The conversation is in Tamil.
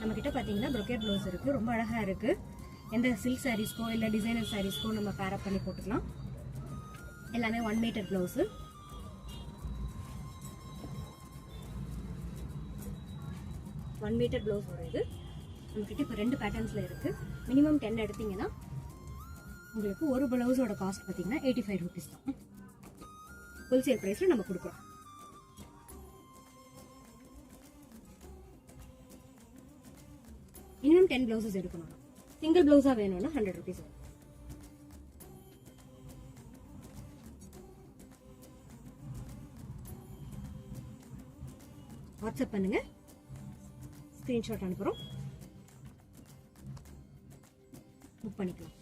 நம்மக்கிட்ட பார்த்தீங்கன்னா ப்ரொக்கேட் ப்ளவுஸ் இருக்குது, ரொம்ப அழகாக இருக்குது. எந்த சில்க் சாரீஸ்க்கோ இல்லை டிசைனர் சாரீஸ்க்கோ நம்ம பேரப் பண்ணி போட்டுக்கலாம். எல்லாமே 1 meter blouse. One meter blouse வரும் இது. நம்மக்கிட்ட இப்போ 2 பேட்டர்ன்ஸில் இருக்குது. மினிமம் 10 எடுத்தீங்கன்னா உங்களுக்கு ஒரு ப்ளவுஸோட காஸ்ட் பார்த்தீங்கன்னா 85 ருபீஸ் தான். ஹோல்சேல் ப்ரைஸில் நம்ம கொடுக்குறோம். இன்னும் 10 ப்ளவுசஸ் எடுக்கணும். சிங்கிள் ப்ளவுஸாக வேணும்னா 100 ருபீஸ் வரும். வாட்ஸ்அப் பண்ணுங்க, ஸ்க்ரீன்ஷாட் அனுப்புகிறோம், புக் பண்ணிக்கலாம்.